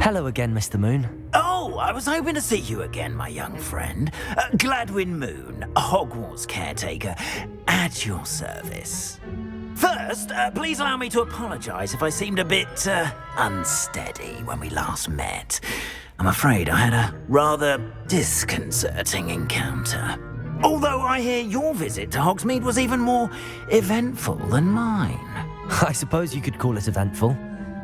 Hello again, Mr. Moon. Oh, I was hoping to see you again, my young friend. Gladwin Moon, Hogwarts caretaker, at your service. First, please allow me to apologise if I seemed a bit unsteady when we last met. I'm afraid I had a rather disconcerting encounter. Although I hear your visit to Hogsmeade was even more eventful than mine. I suppose you could call it eventful.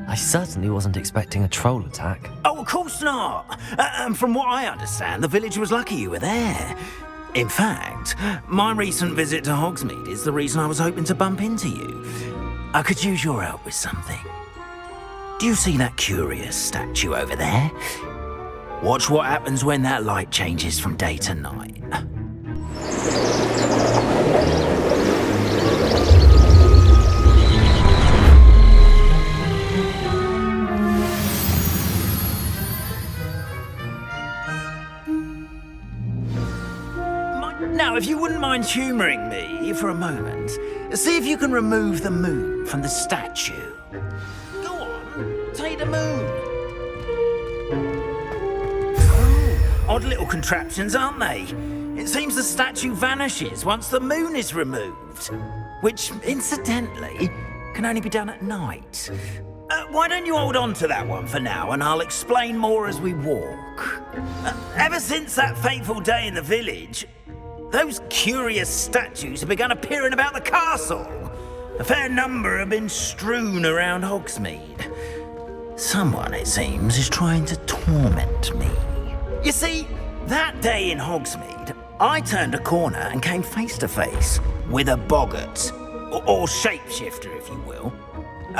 I certainly wasn't expecting a troll attack. Oh, of course not. And from what I understand, the village was lucky you were there. In fact, my recent visit to Hogsmeade is the reason I was hoping to bump into you. I could use your help with something. Do you see that curious statue over there? Watch what happens when that light changes from day to night. Now, if you wouldn't mind humouring me for a moment, see if you can remove the moon from the statue. Go on, take the moon. Oh, odd little contraptions, aren't they? It seems the statue vanishes once the moon is removed, which, incidentally, can only be done at night. Why don't you hold on to that one for now, and I'll explain more as we walk. Ever since that fateful day in the village, those curious statues have begun appearing about the castle. A fair number have been strewn around Hogsmeade. Someone, it seems, is trying to torment me. You see, that day in Hogsmeade, I turned a corner and came face to face with a boggart, or shapeshifter, if you will,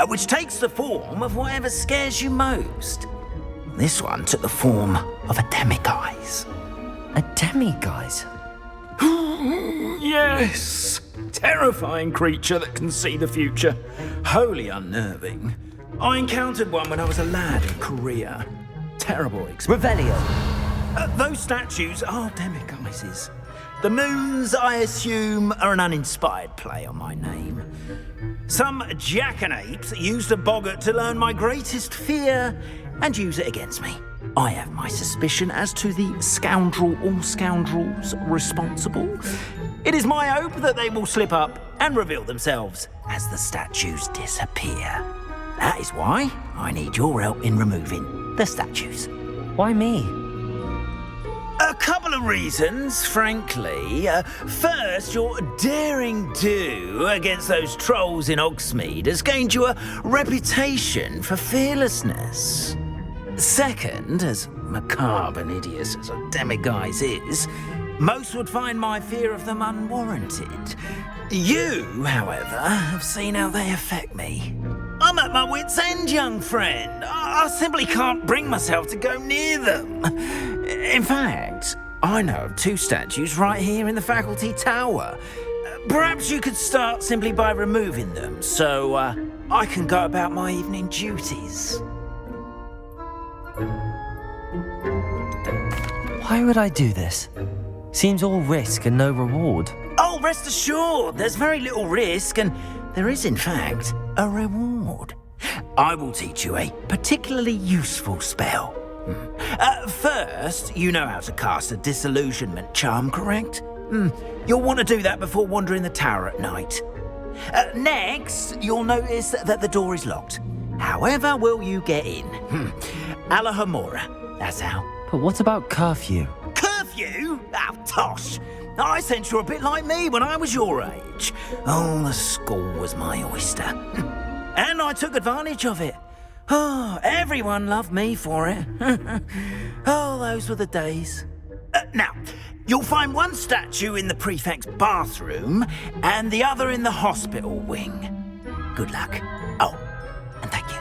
which takes the form of whatever scares you most. This one took the form of a demiguise. A demiguise? Yes! Terrifying creature that can see the future. Wholly unnerving. I encountered one when I was a lad in Korea. Terrible experience. Revelio. Those statues are demiguises. The moons, I assume, are an uninspired play on my name. Some jackanapes used a boggart to learn my greatest fear and use it against me. I have my suspicion as to the scoundrel or scoundrels responsible. It is my hope that they will slip up and reveal themselves as the statues disappear. That is why I need your help in removing the statues. Why me? A couple of reasons, frankly. First, your daring do against those trolls in Hogsmeade has gained you a reputation for fearlessness. Second, as macabre and hideous as a demiguise is, most would find my fear of them unwarranted. You, however, have seen how they affect me. I'm at my wit's end, young friend. I simply can't bring myself to go near them. In fact, I know of two statues right here in the faculty tower. Perhaps you could start simply by removing them, so I can go about my evening duties. Why would I do this? Seems all risk and no reward. Oh, rest assured, there's very little risk, and there is, in fact, a reward. I will teach you a particularly useful spell. First, you know how to cast a disillusionment charm, correct? You'll want to do that before wandering the tower at night. Next, you'll notice that the door is locked. However will you get in? Alahamora, that's how. But what about curfew? Curfew? Oh, tosh. I sense you're a bit like me when I was your age. Oh, the school was my oyster. And I took advantage of it. Oh, everyone loved me for it. Oh, those were the days. Now, you'll find one statue in the prefect's bathroom and the other in the hospital wing. Good luck. Oh, and thank you.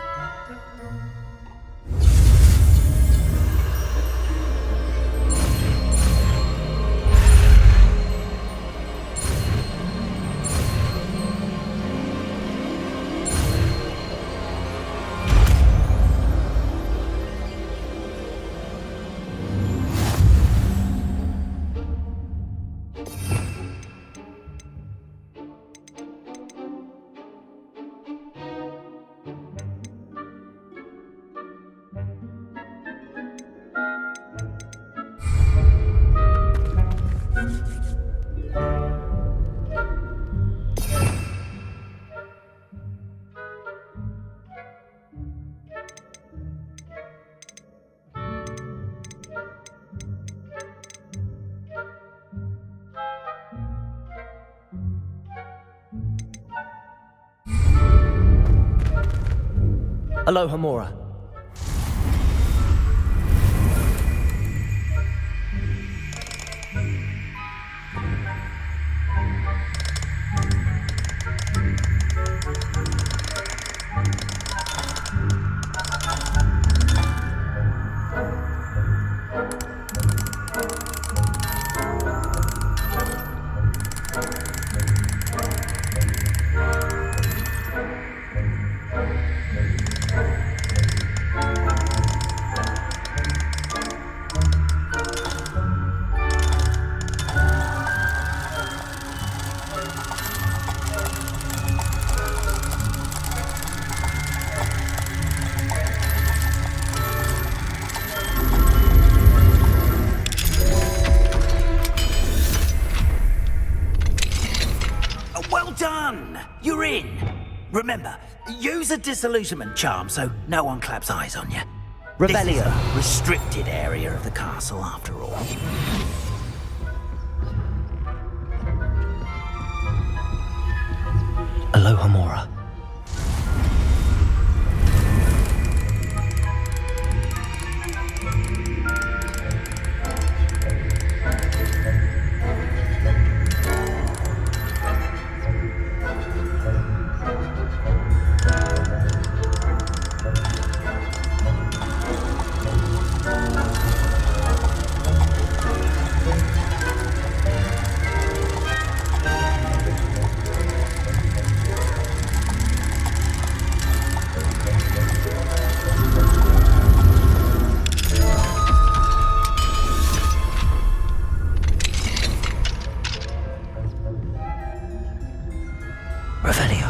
Aloha Mora. Well done! You're in! Remember, use a disillusionment charm so no one claps eyes on you. This is Revelio. a restricted area of the castle, after all. Aloha Mora. Revelio.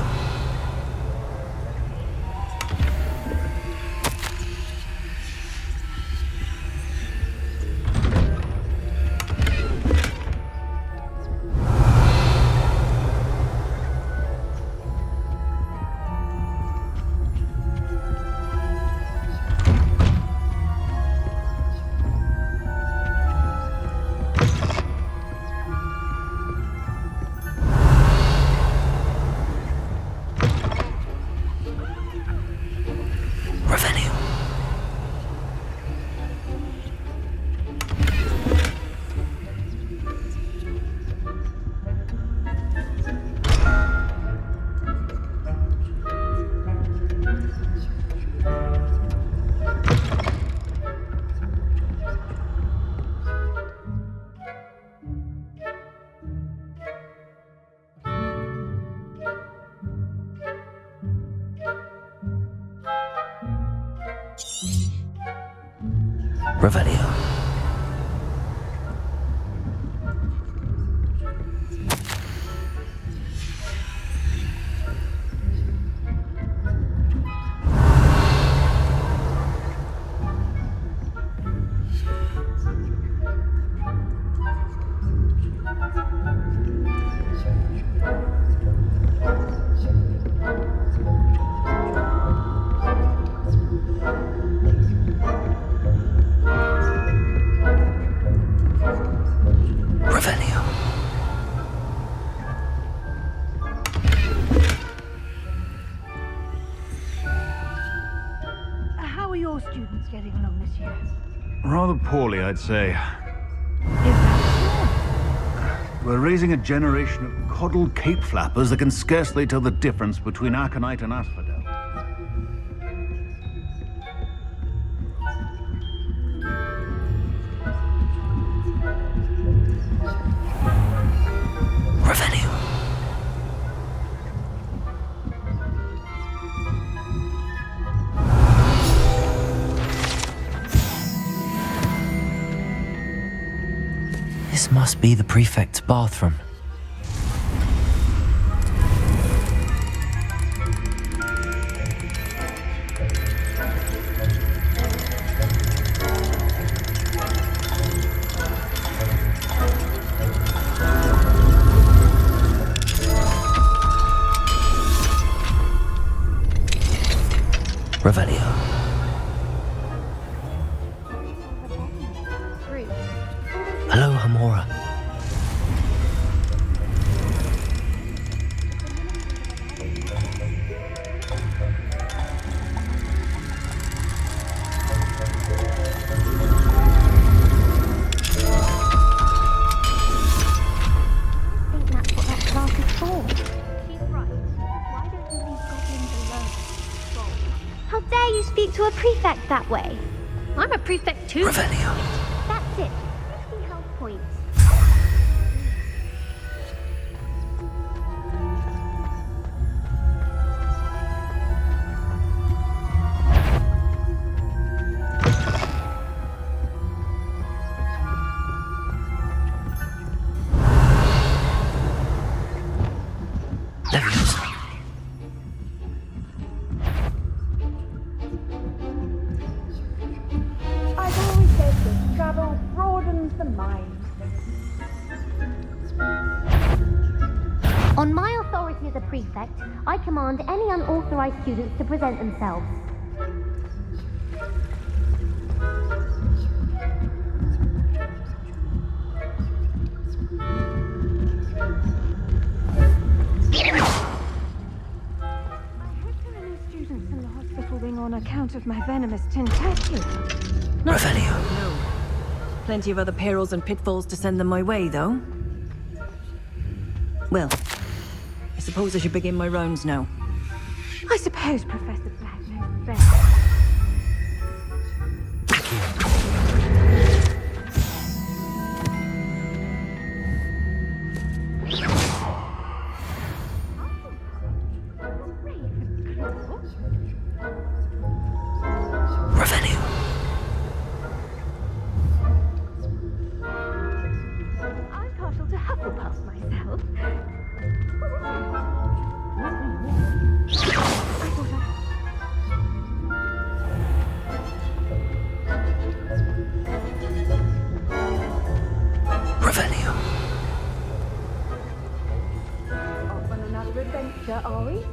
Revelio. Revelio. Revelio. How are your students getting along this year? Rather poorly, I'd say. Is that We're raising a generation of coddled cape flappers that can scarcely tell the difference between aconite and asphodel. Revelio. This must be the prefect's bathroom. Revelio. true? Aloha Mora. you speak to a prefect that way? I'm a prefect too. Revelio. That's it. 50 health points. Leviosa. I've always said that travel broadens the mind. On my authority as a prefect, I command any unauthorized students to present themselves. Students in the hospital wing on account of my venomous tentacula. Revelio. No. Plenty of other perils and pitfalls to send them my way, though. Well, I suppose I should begin my rounds now. I suppose Professor Black knows best. Revelio. I'm partial to Hufflepuff myself. Revelio. Off on another adventure, are we?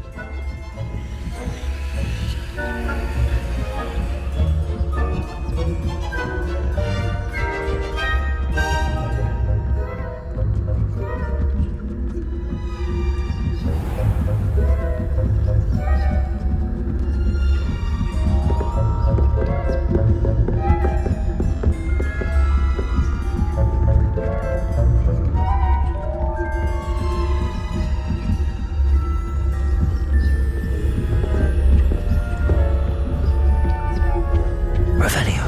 Revelio.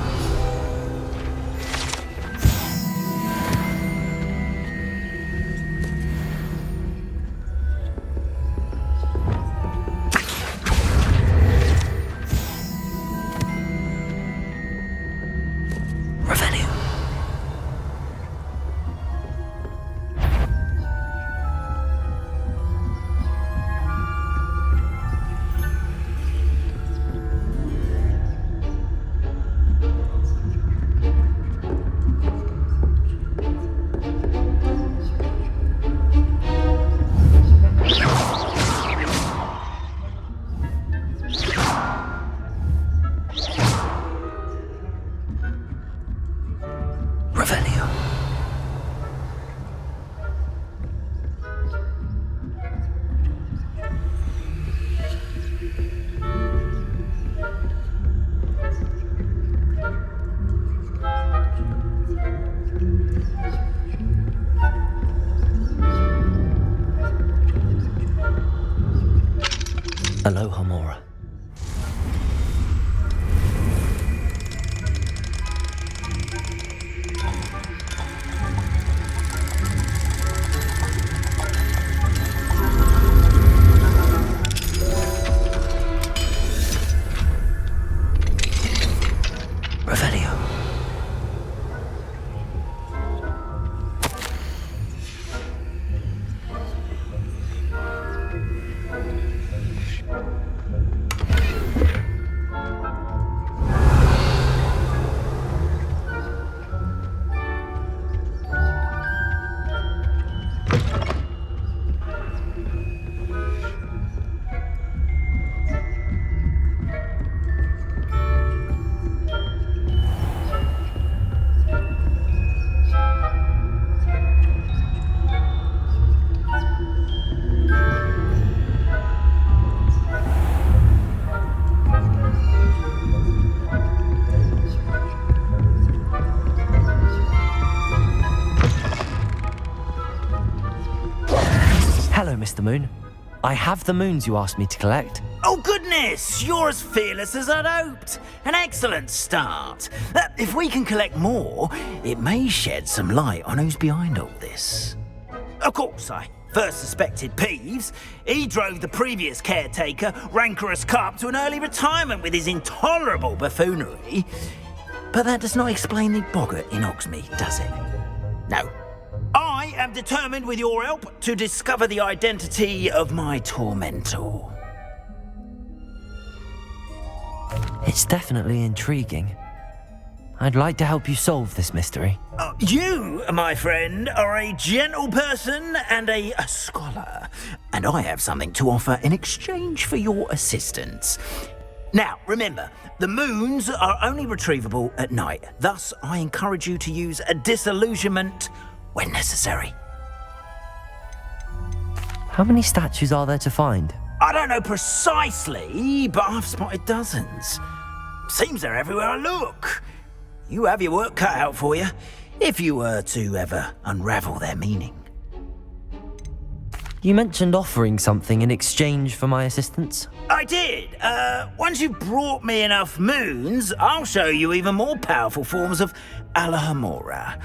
Revelio. Revelio. Aloha Mora. Revelio. Hello, Mr. Moon. I have the moons you asked me to collect. Oh goodness, you're as fearless as I'd hoped. An excellent start. If we can collect more, it may shed some light on who's behind all this. Of course, I first suspected Peeves. He drove the previous caretaker, Rancorous Carp, to an early retirement with his intolerable buffoonery. But that does not explain the boggart in Hogsmeade, does it? No. I am determined, with your help, to discover the identity of my tormentor. It's definitely intriguing. I'd like to help you solve this mystery. You, my friend, are a gentle person and a scholar, and I have something to offer in exchange for your assistance. Now, remember, the moons are only retrievable at night. Thus, I encourage you to use a disillusionment when necessary. How many statues are there to find? I don't know precisely, but I've spotted dozens. Seems they're everywhere I look. You have your work cut out for you, if you were to ever unravel their meaning. You mentioned offering something in exchange for my assistance? I did. Once you've brought me enough moons, I'll show you even more powerful forms of Alohomora.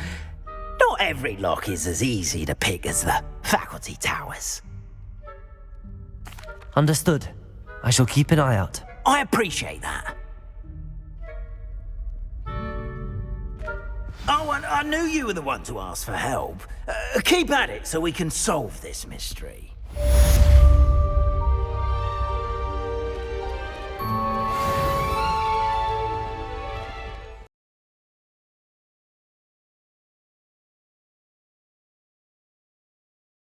Not every lock is as easy to pick as the faculty towers. Understood. I shall keep an eye out. I appreciate that. Oh, and I knew you were the one to ask for help. Keep at it so we can solve this mystery.